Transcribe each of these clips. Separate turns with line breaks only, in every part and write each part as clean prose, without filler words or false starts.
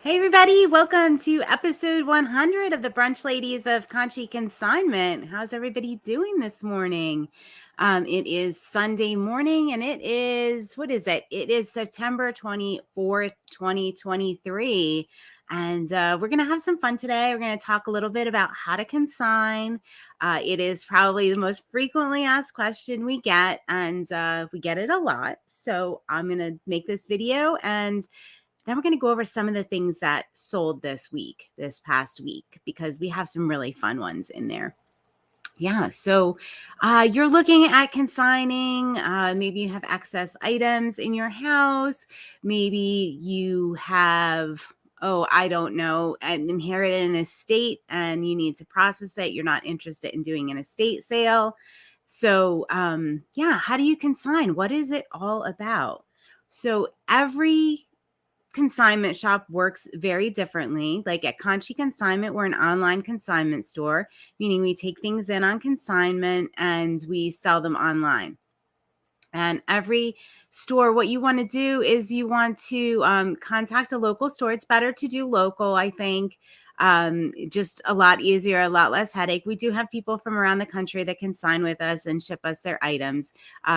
Hey everybody, welcome to episode 100 of the Brunch Ladies of Conshy Consignment. How's everybody doing this morning? It is Sunday morning and it is, what is it? It is September 24th, 2023. And we're going to have some fun today. We're going to talk a little bit about how to consign. It is probably the most frequently asked question we get, and we get it a lot. So I'm going to make this video, and then we're going to go over some of the things that sold this past week, because we have some really fun ones in there. Yeah, so you're looking at consigning. Maybe you have excess items in your house. Maybe you have, I don't know, inherited an estate and you need to process it. You're not interested in doing an estate sale. So yeah, how do you consign? What is it all about? So every consignment shop works very differently. Like at Conshy Consignment, we're an online consignment store, meaning we take things in on consignment and we sell them online. And every store, what you want to do is you want to contact a local store. It's better to do local, I think. Just a lot easier, a lot less headache. We do have people from around the country that can sign with us and ship us their items.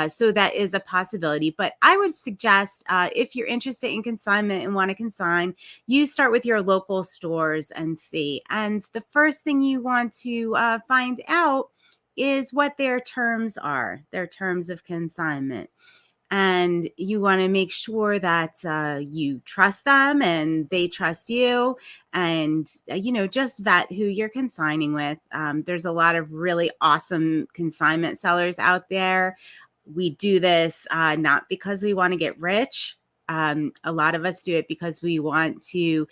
So that is a possibility. But I would suggest if you're interested in consignment and want to consign, you start with your local stores and see. And the first thing you want to find out is what their terms are, their terms of consignment. And you want to make sure that you trust them and they trust you, and just vet who you're consigning with. There's a lot of really awesome consignment sellers out there. We do this not because we want to get rich. A lot of us do it because we want to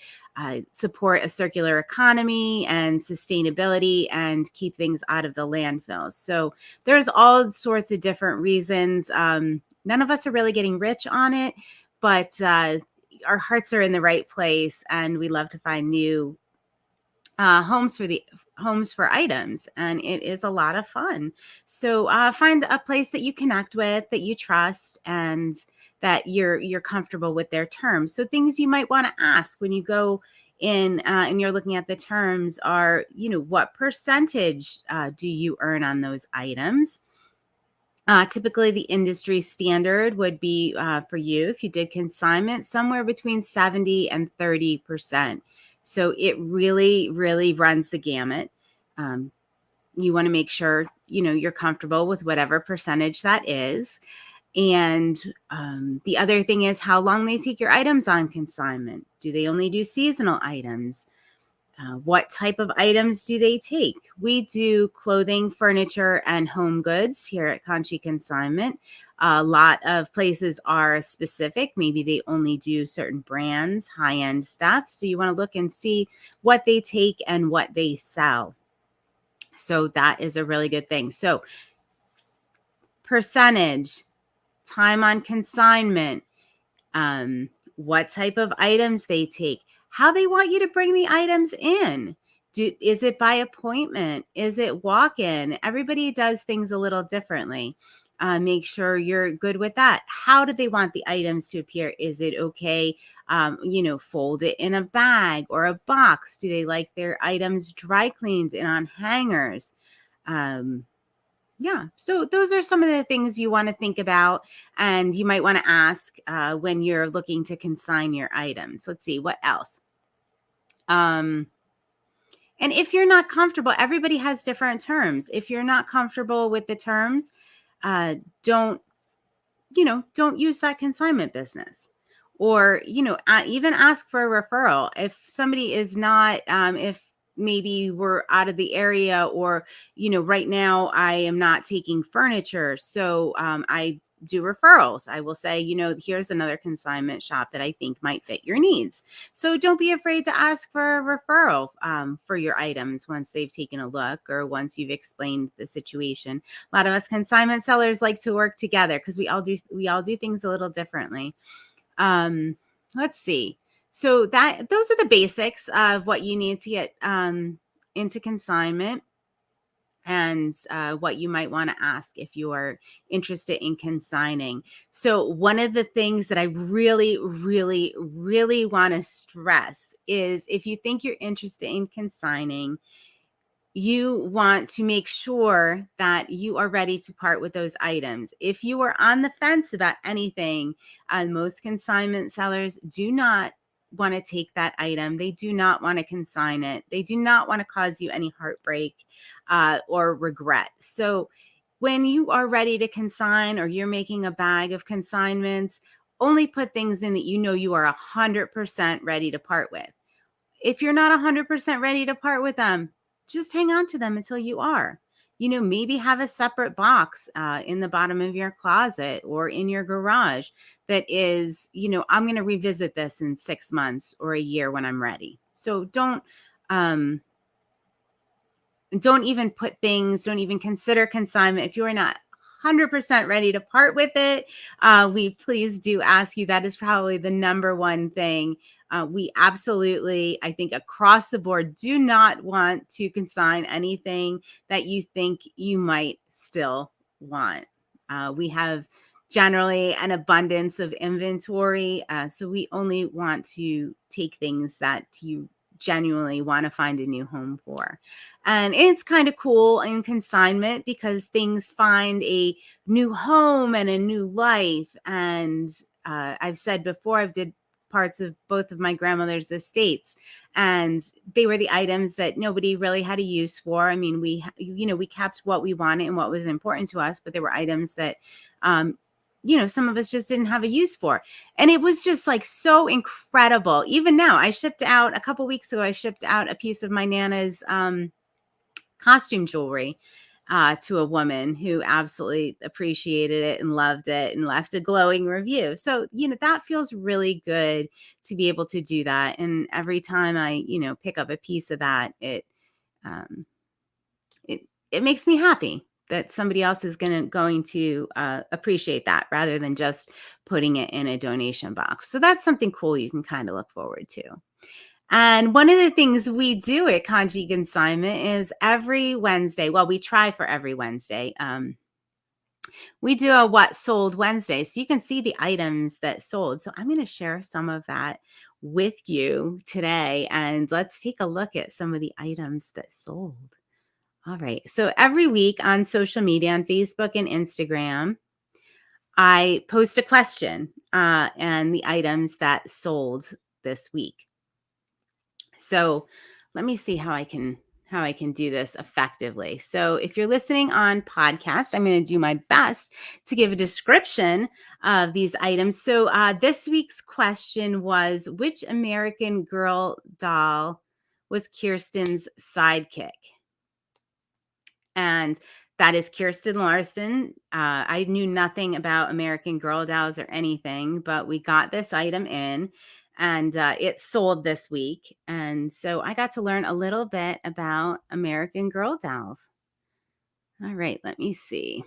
support a circular economy and sustainability and keep things out of the landfills. So there's all sorts of different reasons. None of us are really getting rich on it, but our hearts are in the right place, and we love to find new homes for items, and it is a lot of fun. So find a place that you connect with, that you trust, and that you're comfortable with their terms. So things you might want to ask when you go in and you're looking at the terms are, what percentage do you earn on those items? Typically, the industry standard would be for you, if you did consignment, somewhere between 70 and 30%. So it really, really runs the gamut. You want to make sure, you're comfortable with whatever percentage that is. And the other thing is how long they take your items on consignment. Do they only do seasonal items? What type of items do they take? We do clothing, furniture, and home goods here at Conshy Consignment. A lot of places are specific. Maybe they only do certain brands, high-end stuff. So you want to look and see what they take and what they sell. So that is a really good thing. So percentage, time on consignment, what type of items they take, how they want you to bring the items in. Is it by appointment? Is it walk-in? Everybody does things a little differently. Make sure you're good with that. How do they want the items to appear? Is it okay, fold it in a bag or a box? Do they like their items dry cleaned and on hangers? Yeah, so those are some of the things you want to think about, and you might want to ask when you're looking to consign your items. Let's see, what else? And if you're not comfortable, everybody has different terms. If you're not comfortable with the terms, don't use that consignment business. Or, even ask for a referral. If somebody is not, if maybe we're out of the area, or, right now I am not taking furniture, so I do referrals. I will say, here's another consignment shop that I think might fit your needs. So don't be afraid to ask for a referral for your items once they've taken a look, or once you've explained the situation. A lot of us consignment sellers like to work together because we all do things a little differently. Let's see. So those are the basics of what you need to get into consignment. and what you might want to ask if you are interested in consigning. So one of the things that I really, really, really want to stress is if you think you're interested in consigning, you want to make sure that you are ready to part with those items. If you are on the fence about anything, most consignment sellers do not want to take that item. They do not want to consign it. They do not want to cause you any heartbreak or regret. So when you are ready to consign or you're making a bag of consignments, only put things in that you know you are 100% ready to part with. If you're not 100% ready to part with them, just hang on to them until you are. Maybe have a separate box in the bottom of your closet or in your garage that is, I'm going to revisit this in 6 months or a year when I'm ready. So um, don't even consider consignment if you are not 100% ready to part with it. We please do ask you. That is probably the number one thing. We absolutely, I think across the board, do not want to consign anything that you think you might still want. We have generally an abundance of inventory. So we only want to take things that you genuinely want to find a new home for. And it's kind of cool in consignment because things find a new home and a new life. And I've said before, I've did parts of both of my grandmother's estates, and they were the items that nobody really had a use for. I mean, we kept what we wanted and what was important to us, but there were items that some of us just didn't have a use for. And it was just like so incredible. Even now, a couple weeks ago, I shipped out a piece of my Nana's costume jewelry to a woman who absolutely appreciated it and loved it and left a glowing review. So, that feels really good to be able to do that. And every time I, pick up a piece of that, um, it makes me happy that somebody else is going to appreciate that rather than just putting it in a donation box. So that's something cool you can kind of look forward to. And one of the things we do at Conshy Consignment is every Wednesday, well, we try for every Wednesday, we do a What Sold Wednesday. So you can see the items that sold. So I'm going to share some of that with you today. And let's take a look at some of the items that sold. All right. So every week on social media, on Facebook and Instagram, I post a question and the items that sold this week. So let me see how I can do this effectively. So if you're listening on podcast, I'm going to do my best to give a description of these items. So this week's question was, which American Girl doll was Kirsten's sidekick? And that is Kirsten Larson. I knew nothing about American Girl dolls or anything, but we got this item in and it sold this week. And so I got to learn a little bit about American Girl dolls. All right, let me see.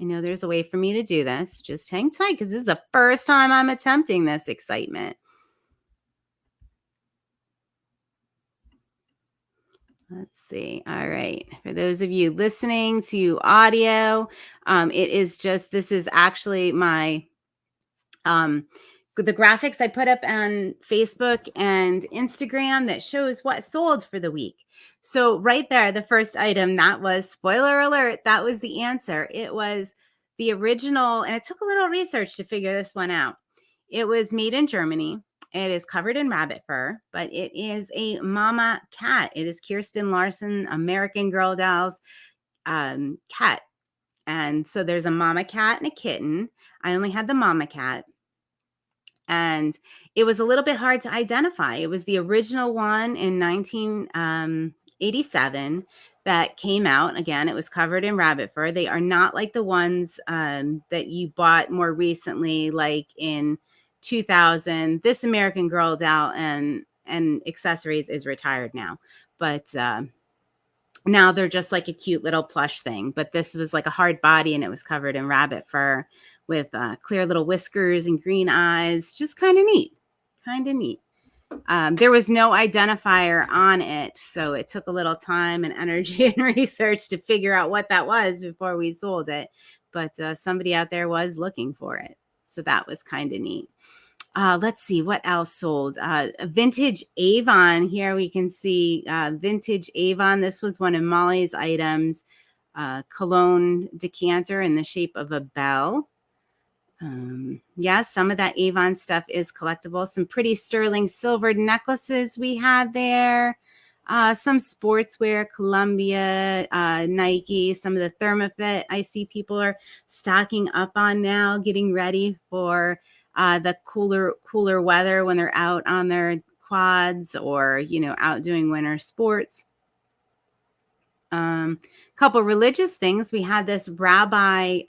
I know there's a way for me to do this. Just hang tight because this is the first time I'm attempting this excitement. Let's see. All right. For those of you listening to audio, this is actually my, the graphics I put up on Facebook and Instagram that shows what sold for the week. So right there, the first item, that was, spoiler alert, that was the answer. It was the original, and it took a little research to figure this one out. It was made in Germany. It is covered in rabbit fur, but it is a mama cat. It is Kirsten Larson, American Girl dolls cat. And so there's a mama cat and a kitten. I only had the mama cat. And it was a little bit hard to identify. It was the original one in 1987 that came out. Again, it was covered in rabbit fur. They are not like the ones that you bought more recently, like in 2000. This American Girl doll and accessories is retired now, but now they're just like a cute little plush thing. But this was like a hard body and it was covered in rabbit fur with clear little whiskers and green eyes. Just kind of neat. There was no identifier on it, so it took a little time and energy and research to figure out what that was before we sold it. But somebody out there was looking for it, so that was kind of neat. Let's see what else sold. Vintage Avon. Here we can see vintage Avon. This was one of Molly's items. Cologne decanter in the shape of a bell. Yes, some of that Avon stuff is collectible. Some pretty sterling silvered necklaces we had there. Some sportswear, Columbia, Nike, some of the Thermofit I see people are stocking up on now, getting ready for the cooler weather when they're out on their quads or, out doing winter sports. Couple religious things. We had this rabbi,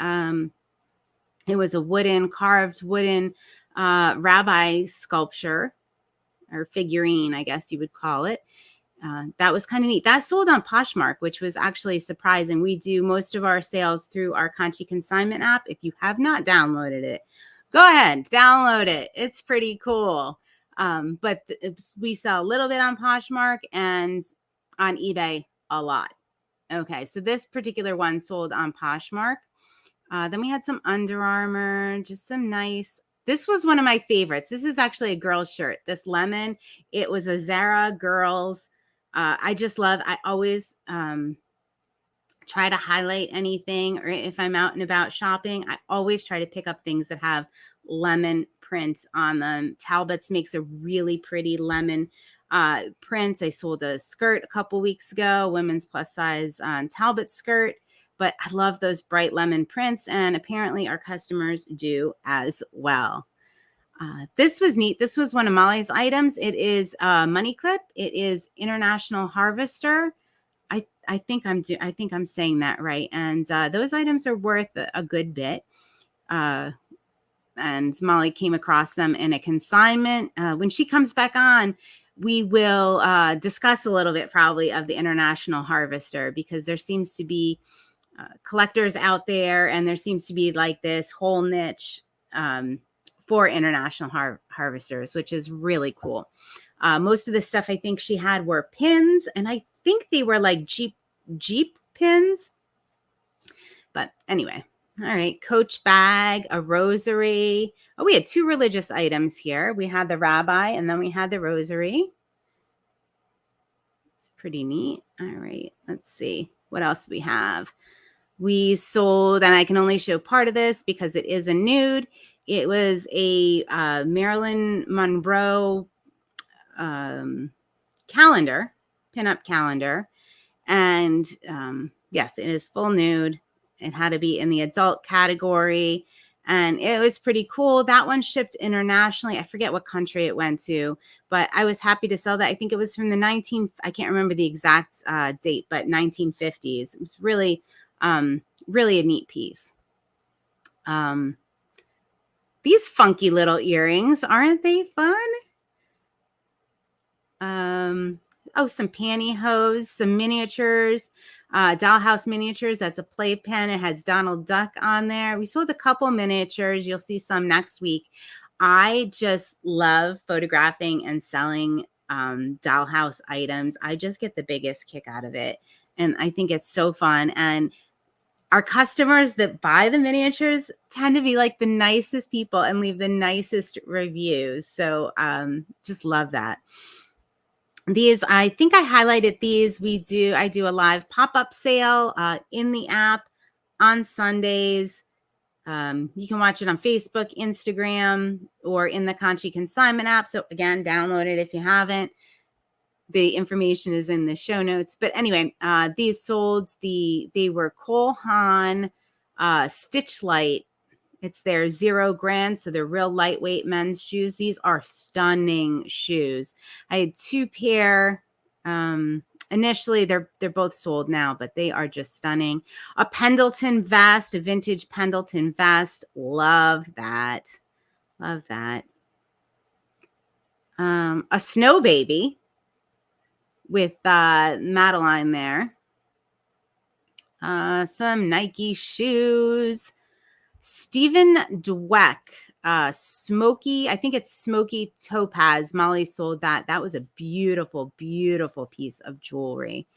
it was a carved wooden rabbi sculpture or figurine, I guess you would call it. That was kind of neat. That sold on Poshmark, which was actually surprising. We do most of our sales through our Conshy Consignment app. If you have not downloaded it, go ahead, download it. It's pretty cool. But we sell a little bit on Poshmark and on eBay a lot. Okay, so this particular one sold on Poshmark. Then we had some Under Armour, just some nice. This was one of my favorites. This is actually a girl's shirt. This lemon, it was a Zara girls. I just love, I always try to highlight anything, or if I'm out and about shopping, I always try to pick up things that have lemon print on them. Talbot's makes a really pretty lemon print. I sold a skirt a couple weeks ago, women's plus size Talbot skirt. But I love those bright lemon prints, and apparently our customers do as well. This was neat. This was one of Molly's items. It is Money Clip. It is International Harvester. I think I'm saying that right. And those items are worth a good bit. And Molly came across them in a consignment. When she comes back on, we will discuss a little bit probably of the International Harvester, because there seems to be collectors out there, and there seems to be like this whole niche for international harvesters, which is really cool. Most of the stuff I think she had were pins, and I think they were like Jeep pins. But anyway, all right, Coach bag, a rosary. Oh, we had two religious items here. We had the rabbi, and then we had the rosary. It's pretty neat. All right, let's see. What else do we have? We sold, and I can only show part of this because it is a nude. It was a Marilyn Monroe calendar, pinup calendar. And yes, it is full nude. It had to be in the adult category. And it was pretty cool. That one shipped internationally. I forget what country it went to, but I was happy to sell that. I think it was from the I can't remember the exact date, but 1950s. It was really a neat piece. These funky little earrings, aren't they fun? Some pantyhose, some miniatures, dollhouse miniatures. That's a playpen. It has Donald Duck on there. We sold a couple miniatures. You'll see some next week. I just love photographing and selling dollhouse items. I just get the biggest kick out of it. And I think it's so fun. And our customers that buy the miniatures tend to be like the nicest people and leave the nicest reviews. So just love that. These, I think I highlighted these. I do a live pop-up sale in the app on Sundays. You can watch it on Facebook, Instagram, or in the Conshy Consignment app. So again, download it if you haven't. The information is in the show notes. But anyway, these sold, they were Cole Haan Stitch Light. It's their 0 grand, so they're real lightweight men's shoes. These are stunning shoes. I had 2 pair. Initially, they're both sold now, but they are just stunning. A Pendleton vest, a vintage Pendleton vest. Love that. Love that. A Snow Baby with Madeline there. Some Nike shoes. Stephen Dweck. smoky, I think it's smoky topaz. Molly sold that. That was a beautiful, beautiful piece of jewelry.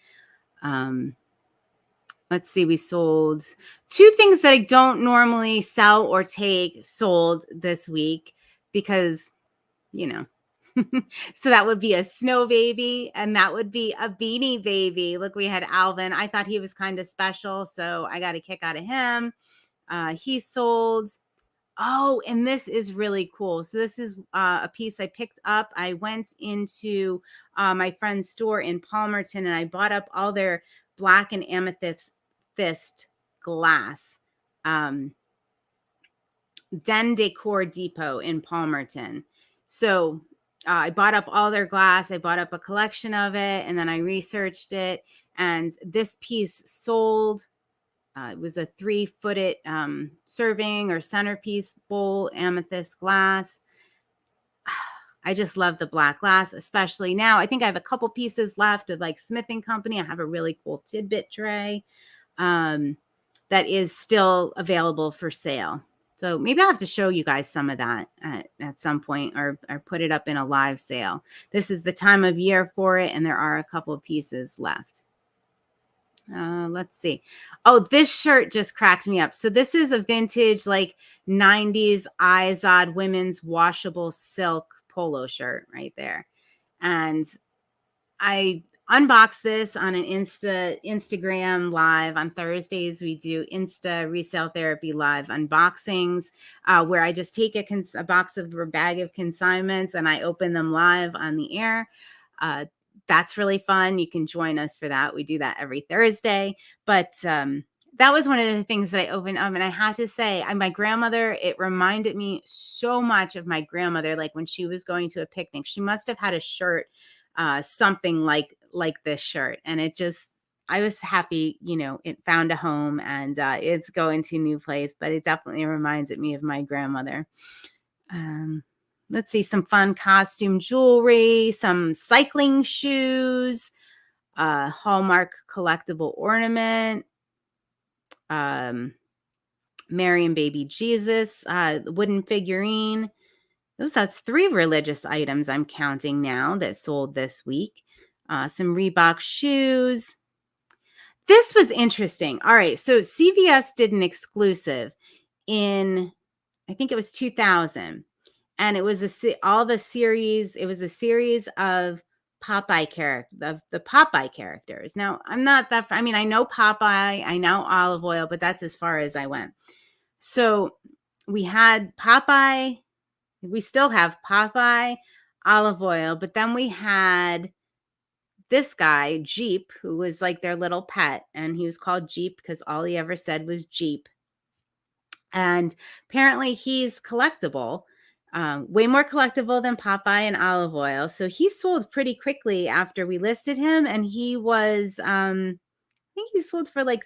Let's see, we sold 2 things that I don't normally sell or take sold this week because, you know. So that would be a snow baby and that would be a beanie baby. Look, we had Alvin. I thought he was kind of special, so I got a kick out of him. He sold. Oh, and this is really cool. So this is a piece I picked up. I went into my friend's store in Palmerton and I bought up all their black and amethyst glass. Den Decor Depot in Palmerton. So I bought up all their glass. I bought up a collection of it and then I researched it. And this piece sold. It was a 3-footed serving or centerpiece bowl, amethyst glass. I just love the black glass, especially now. I think I have a couple pieces left of like Smith & Company. I have a really cool tidbit tray that is still available for sale. So maybe I'll have to show you guys some of that at some point or put it up in a live sale. This is the time of year for it, and there are a couple of pieces left. Let's see. Oh, this shirt just cracked me up. So this is a vintage like 90s Izod women's washable silk polo shirt right there. And I unboxed this on an Instagram live. On Thursdays, we do Insta Resale Therapy live unboxings where I just take a box of a bag of consignments and I open them live on the air. That's really fun. You can join us for that. We do that every Thursday. But that was one of the things that I opened up. And I have to say, my grandmother, it reminded me so much of my grandmother, like when she was going to a picnic. She must have had a shirt, something like this shirt. And it just, I was happy, it found a home and it's going to a new place. But it definitely reminds me of my grandmother. Let's see, some fun costume jewelry, some cycling shoes, Hallmark collectible ornament, Mary and Baby Jesus, wooden figurine. That's 3 religious items I'm counting now that sold this week. Some Reebok shoes. This was interesting. All right, so CVS did an exclusive in, I think it was 2000. And it was all the series. It was a series of Popeye the Popeye characters. Now, I'm not that. I mean, I know Popeye, I know Olive Oil, but that's as far as I went. So we had Popeye. We still have Popeye, Olive Oil, but then we had this guy Jeep, who was like their little pet, and he was called Jeep because all he ever said was Jeep. And apparently, he's collectible. Way more collectible than Popeye and Olive Oil. So he sold pretty quickly after we listed him. And he was, I think he sold for like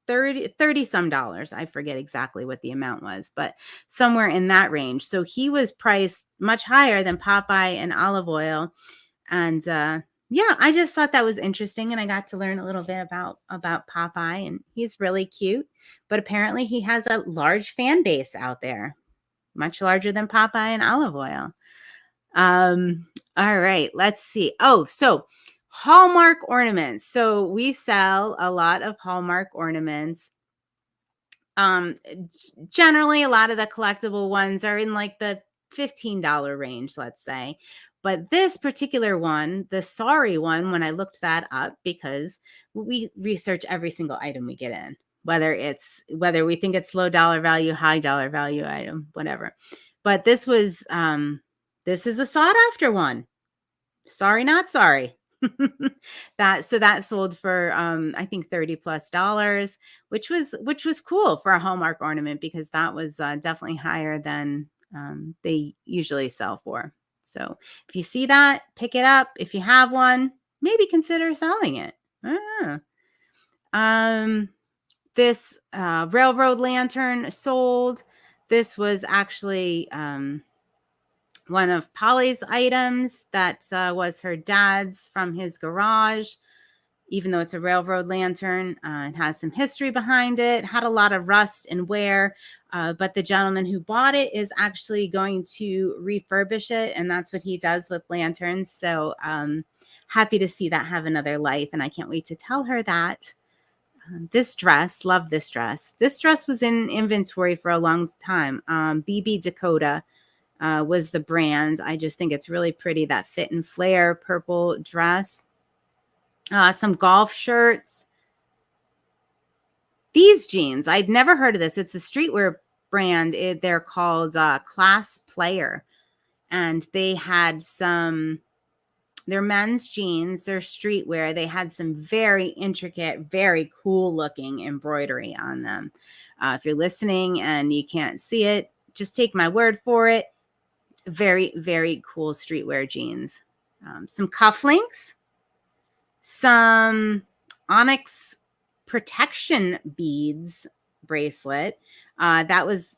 30 some dollars. I forget exactly what the amount was, but somewhere in that range. So he was priced much higher than Popeye and Olive Oil. And yeah, I just thought that was interesting. And I got to learn a little bit about Popeye, and he's really cute. But apparently he has a large fan base out there. Much larger than Popeye and Olive Oil. All right, let's see. Oh, so Hallmark ornaments. So we sell a lot of Hallmark ornaments. Generally, a lot of the collectible ones are in like the $15 range, let's say. But this particular one, the Sorry one, when I looked that up, because we research every single item we get in, whether we think it's low dollar value, high dollar value item, whatever. But this was this is a sought after one. Sorry, not sorry. that sold for I think $30+, which was cool for a Hallmark ornament because that was definitely higher than they usually sell for. So if you see that, pick it up. If you have one, maybe consider selling it. This railroad lantern sold. This was actually one of Polly's items that was her dad's from his garage. even though it's a railroad lantern. It has some history behind it, had a lot of rust and wear, but the gentleman who bought it is actually going to refurbish it, and that's what he does with lanterns. So happy to see that have another life, and I can't wait to tell her that. This dress, love this dress. This dress was in inventory for a long time. BB Dakota was the brand. I just think it's really pretty, that fit and flare purple dress. Some golf shirts. These jeans, I'd never heard of this. It's a streetwear brand. They're called Class Player. And they had some, they're men's jeans. They're streetwear. They had some very intricate, very cool looking embroidery on them. If you're listening and you can't see it, just take my word for it. Very, very cool streetwear jeans. Some cufflinks. Some onyx protection beads bracelet. That was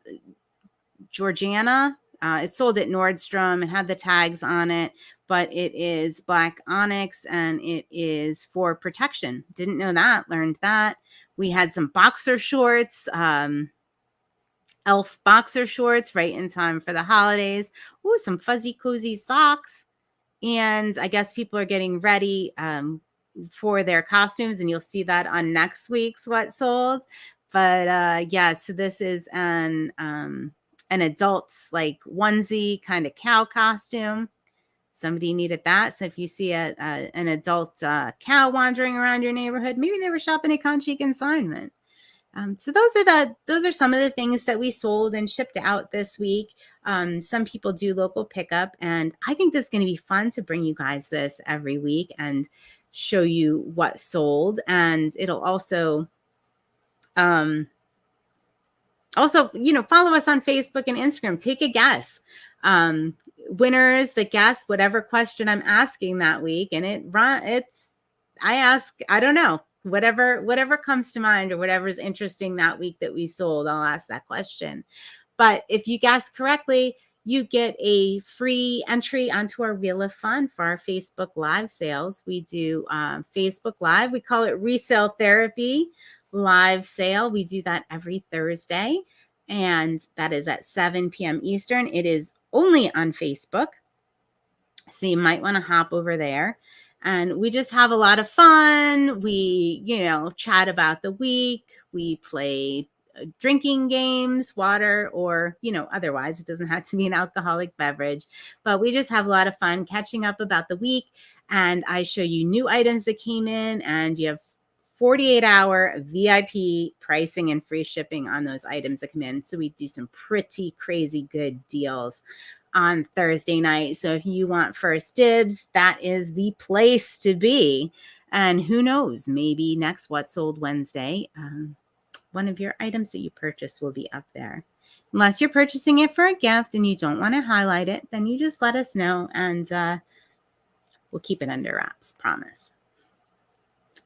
Georgiana. It sold at Nordstrom. It had the tags on it, but it is black onyx and it is for protection. Didn't know that. Learned that. We had some boxer shorts, elf boxer shorts right in time for the holidays. Ooh, some fuzzy cozy socks. And I guess people are getting ready for their costumes, and you'll see that on next week's What Sold. But yeah, so this is an adult's like onesie kind of cow costume. Somebody needed that. So if you see an adult cow wandering around your neighborhood, maybe they were shopping at Conhy Consignment. So those are some of the things that we sold and shipped out this week. Some people do local pickup, and I think this is going to be fun to bring you guys this every week and show you what sold. And it'll also, follow us on Facebook and Instagram. Take a guess. Winners that guess whatever question I'm asking that week, and I don't know. Whatever comes to mind or whatever's interesting that week that we sold, I'll ask that question. But if you guess correctly, you get a free entry onto our Wheel of Fun for our Facebook Live sales. We do Facebook Live. We call it Resale Therapy Live Sale. We do that every Thursday, and that is at 7 p.m. Eastern. It is only on Facebook, so you might want to hop over there. And we just have a lot of fun. We, chat about the week. We play drinking games, water, or, otherwise. It doesn't have to be an alcoholic beverage. But we just have a lot of fun catching up about the week. And I show you new items that came in, and you have 48-hour VIP pricing and free shipping on those items that come in. So we do some pretty crazy good deals on Thursday night. So if you want first dibs, that is the place to be. And who knows, maybe next What Sold Wednesday, one of your items that you purchase will be up there. Unless you're purchasing it for a gift and you don't want to highlight it, then you just let us know, and we'll keep it under wraps, promise.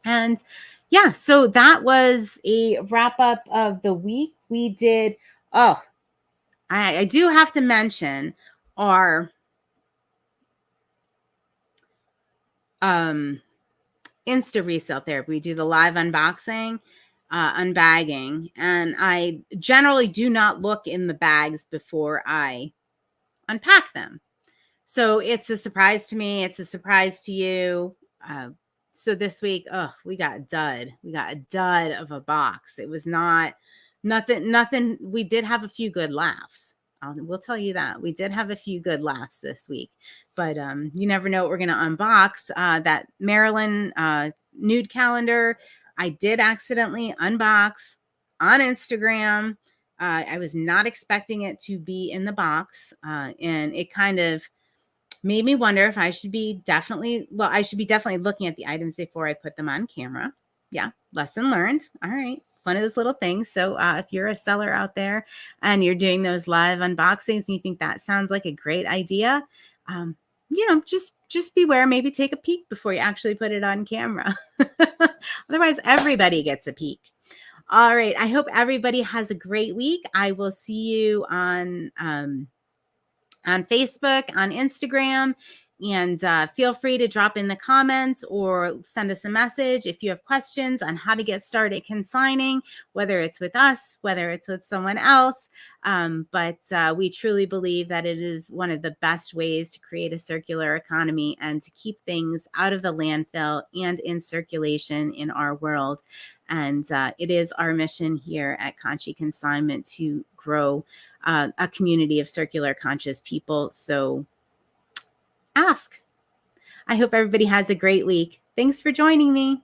And yeah, so that was a wrap up of the week. We did, I do have to mention our Insta Resale Therapy. We do the live unboxing, unbagging, and I generally do not look in the bags before I unpack them. So it's a surprise to me. It's a surprise to you. So this week, we got a dud. We got a dud of a box. It was nothing. We did have a few good laughs. We'll tell you that. We did have a few good laughs this week, but you never know what we're going to unbox. That Maryland nude calendar, I did accidentally unbox on Instagram. I was not expecting it to be in the box, and it kind of made me wonder if I should be definitely looking at the items before I put them on camera. Yeah, lesson learned. All right. One of those little things. So if you're a seller out there and you're doing those live unboxings and you think that sounds like a great idea, just beware. Maybe take a peek before you actually put it on camera. Otherwise, everybody gets a peek. All right. I hope everybody has a great week. I will see you on Facebook, on Instagram, And feel free to drop in the comments or send us a message if you have questions on how to get started consigning, whether it's with us, whether it's with someone else. But we truly believe that it is one of the best ways to create a circular economy and to keep things out of the landfill and in circulation in our world. And it is our mission here at Conshy Consignment to grow a community of circular conscious people. So ask. I hope everybody has a great week. Thanks for joining me.